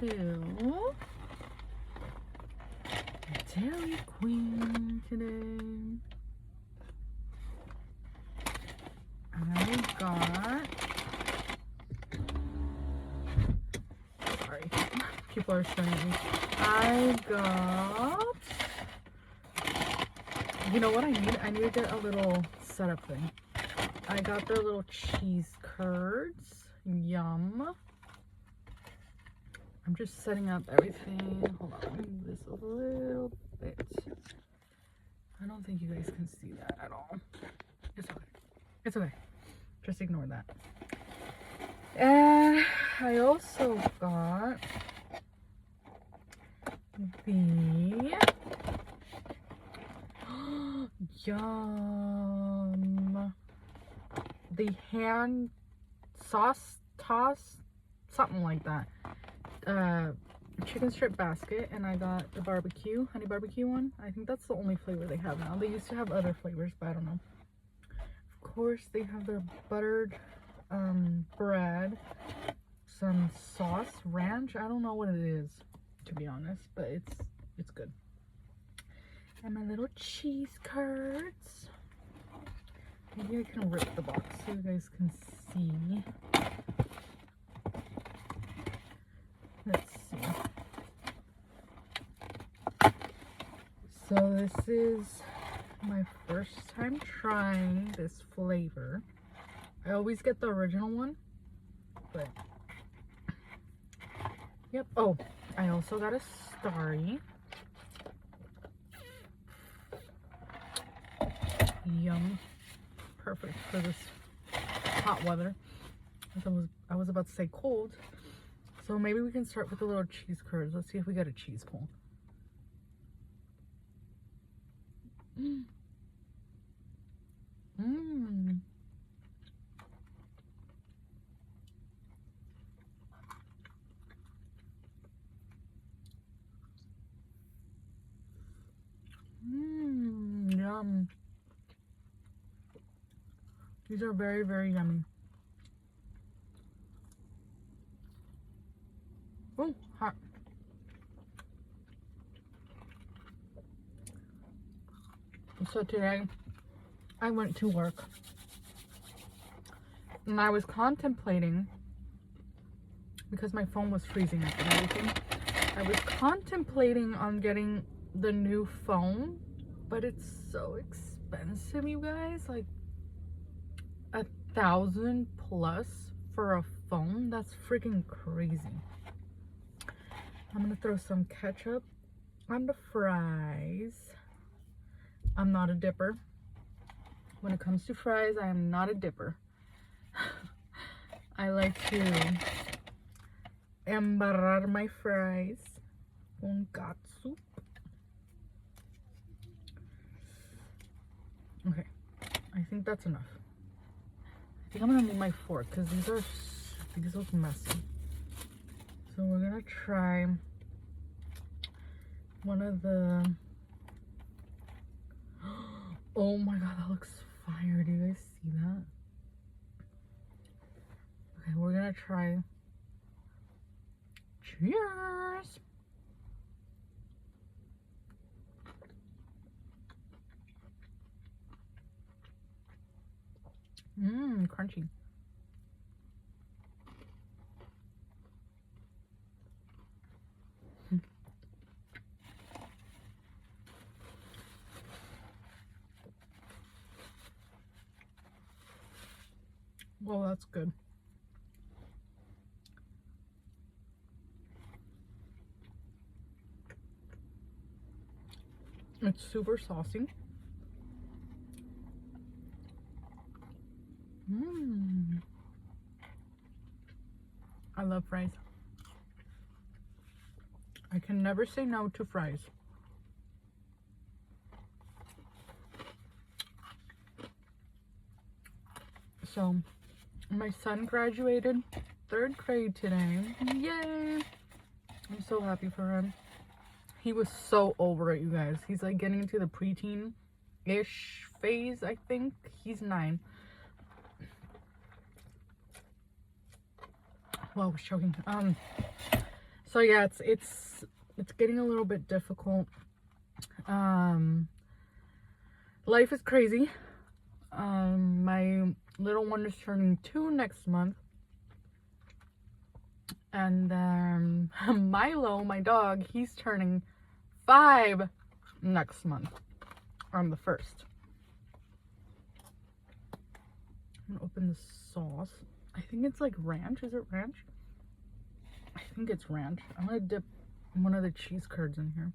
to Dairy Queen today. I got, sorry, people are staring at me. I got, you know what I need? I need to get a little setup thing. I got their little cheese curds. Yum. I'm just setting up everything. Hold on, let me move this a little bit. I don't think you guys can see that at all. It's okay. It's okay. Just ignore that. And I also got the yum, the hand sauce toss, something like that, chicken strip basket. And I got the barbecue, honey barbecue one. I think that's the only flavor they have now. They used to have other flavors, but I don't know. Of course, they have their buttered bread, some sauce, ranch. I don't know what it is, to be honest, but it's good. And my little cheese curds. Maybe I can rip the box so you guys can see. Let's see. So this is my first time trying this flavor. I always get the original one, but yep. Oh, I also got a Starry. Yum. Perfect for this hot weather. I was about to say cold. So maybe we can start with the little cheese curds. Let's see if we get a cheese pull. Mmm. Mmm. Mmm. Yum. These are very, very yummy. Oh, hot. So today I went to work and I was contemplating, because my phone was freezing up and everything, I was contemplating on getting the new phone, but it's so expensive, you guys. Like 1,000 plus for a phone. That's freaking crazy. I'm gonna throw some ketchup on the fries. I'm not a dipper. When it comes to fries, I am not a dipper. I like to embarrar my fries con catsup. Okay, I think that's enough. I think I'm gonna need my fork because these look messy. So we're gonna try one of the, oh my god, that looks fire. Do you guys see that? Okay, we're gonna try, cheers. Mmm, crunchy. Well, that's good. It's super saucy. Mmm. I love fries. I can never say no to fries. So, my son graduated 3rd grade today. Yay! I'm so happy for him. He was so over it, you guys. He's like getting into the preteen-ish phase, I think. He's 9. Well, I was choking. So So yeah, it's getting a little bit difficult. Life is crazy. My little one is turning 2 next month. And Milo, my dog, he's turning 5 next month on the 1st. I'm gonna open the sauce. I think it's like ranch. Is it ranch? I think it's ranch. I'm gonna dip one of the cheese curds in here.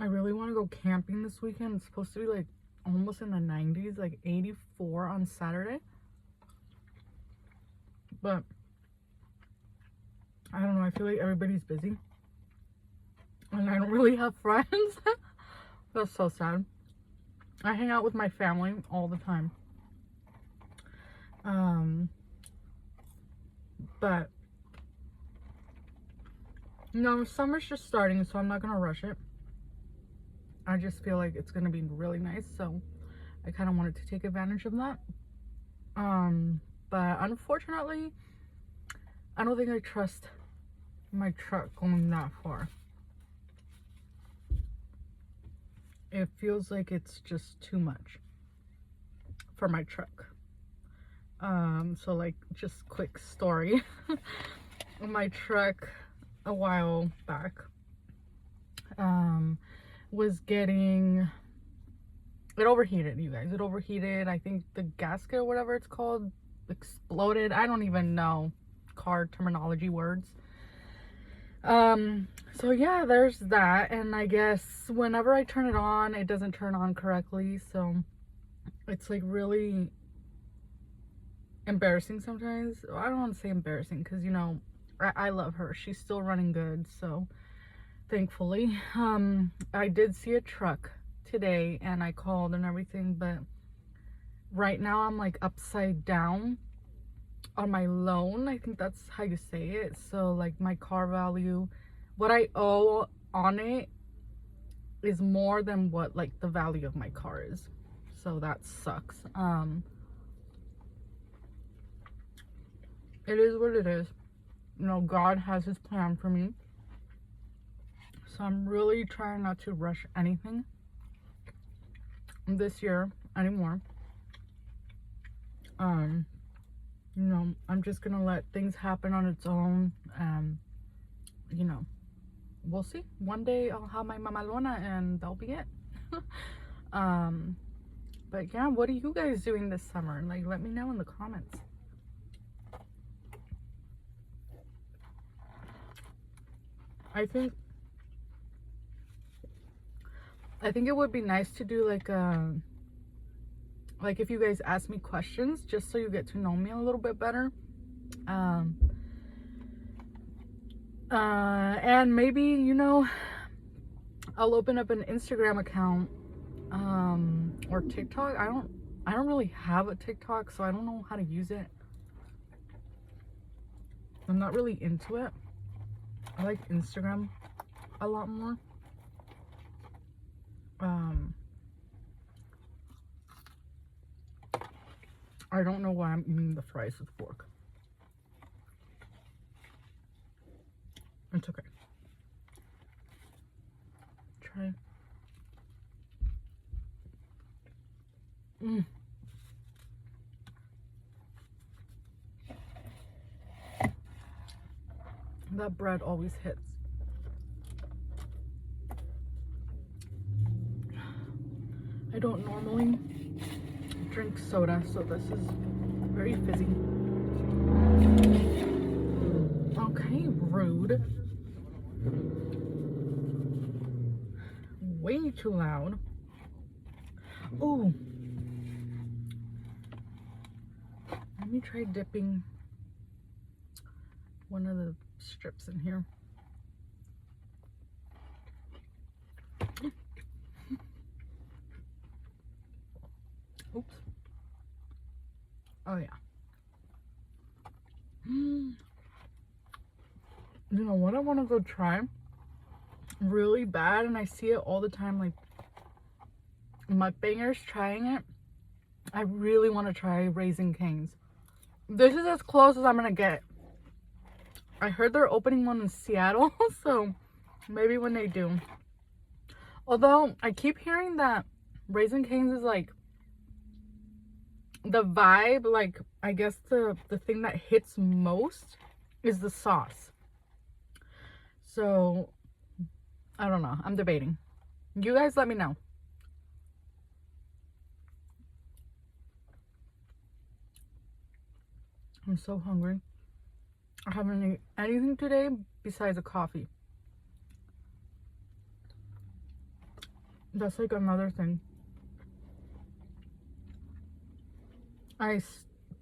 I really want to go camping this weekend. It's supposed to be like almost in the 90s, like 84 on Saturday. But I don't know, I feel like everybody's busy. And I don't really have friends. That's so sad. I hang out with my family all the time. But no, summer's just starting, so I'm not gonna rush it. I just feel like it's gonna be really nice, so I kind of wanted to take advantage of that. But unfortunately, I don't think I trust my truck going that far. It feels like it's just too much for my truck. So like, just quick story. My truck a while back was getting, it overheated, you guys. It overheated. I think the gasket or whatever it's called exploded. I don't even know car terminology words. So yeah, there's that. And I guess whenever I turn it on, it doesn't turn on correctly. So it's like really embarrassing sometimes. I don't want to say embarrassing because, you know, I love her. She's still running good. So thankfully, I did see a truck today and I called and everything, but right now I'm like upside down on my loan. I think that's how you say it. So like my car value, what I owe on it is more than what like the value of my car is. So that sucks. It is what it is. You know, God has his plan for me. So I'm really trying not to rush anything this year anymore. You know, I'm just gonna let things happen on its own. You know, we'll see. One day I'll have my mamalona and that'll be it. But yeah, what are you guys doing this summer? Like, let me know in the comments. I think it would be nice to do like if you guys ask me questions, just so you get to know me a little bit better. And maybe, you know, I'll open up an Instagram account, or TikTok. I don't really have a TikTok, so I don't know how to use it. I'm not really into it. I like Instagram a lot more. I don't know why I'm eating the fries with a fork. It's okay. Try. That bread always hits. I don't normally drink soda, so this is very fizzy. Okay, rude. Way too loud. Ooh. Let me try dipping one of the strips in here. Oops. Oh yeah. You know what I want to go try really bad, and I see it all the time, like mukbangers trying it, I really want to try Raising Cane's. This is as close as I'm gonna get. I heard they're opening one in Seattle, so maybe when they do. Although I keep hearing that Raising Cane's is like the vibe, like I guess the thing that hits most is the sauce. So I don't know. I'm debating. You guys let me know. I'm so hungry. I haven't eaten anything today besides a coffee. That's like another thing. I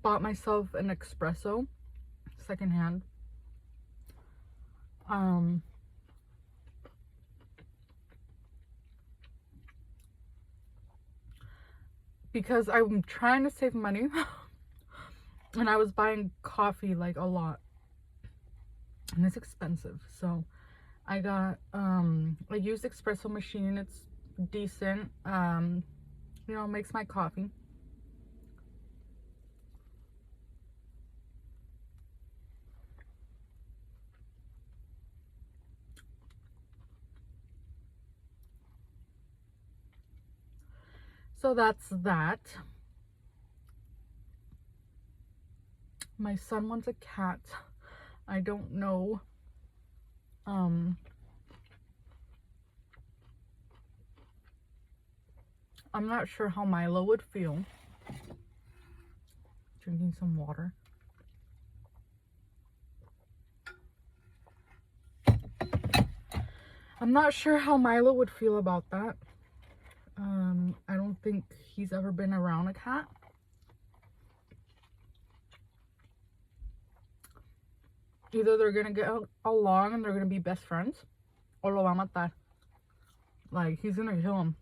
bought myself an espresso secondhand. Because I'm trying to save money and I was buying coffee like a lot and it's expensive, so I got a used espresso machine. It's decent, you know, makes my coffee. So that's that. My son wants a cat. I don't know. I'm not sure how Milo would feel. Drinking some water. I'm not sure how Milo would feel about that. I don't think he's ever been around a cat. Either they're gonna get along and they're gonna be best friends, or lo va a matar. Like, he's gonna kill him.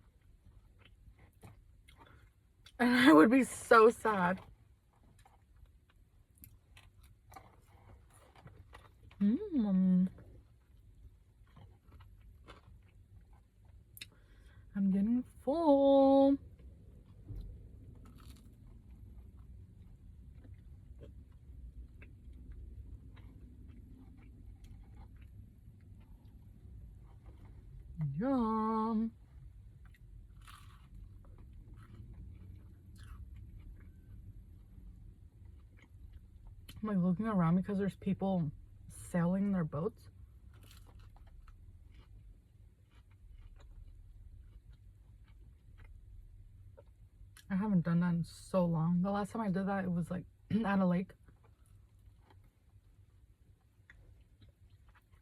And I would be so sad. I'm getting full. Yum. I'm like looking around because there's people sailing their boats. I haven't done that in so long. The last time I did that, it was like at a lake.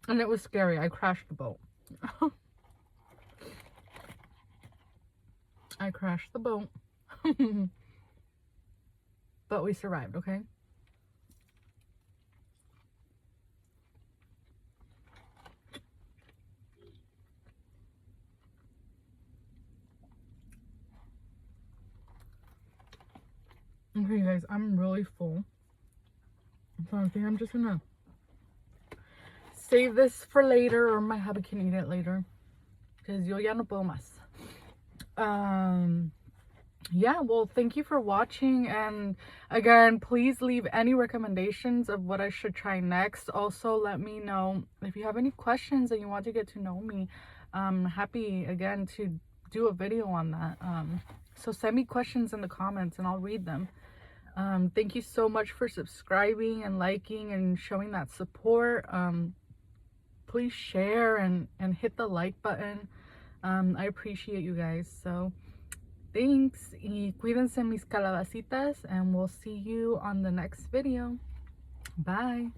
And it was scary. I crashed the boat. I crashed the boat. But we survived, okay? Okay, guys, I'm really full. So I think I'm just gonna save this for later, or my hubby can eat it later. Because yo ya no puedo más. Yeah, well, thank you for watching, and again, please leave any recommendations of what I should try next. Also, let me know if you have any questions and you want to get to know me. I'm happy again to do a video on that. So send me questions in the comments and I'll read them. Thank you so much for subscribing and liking and showing that support. Please share and hit the like button. I appreciate you guys. So thanks, y cuídense mis calabacitas, and we'll see you on the next video. Bye.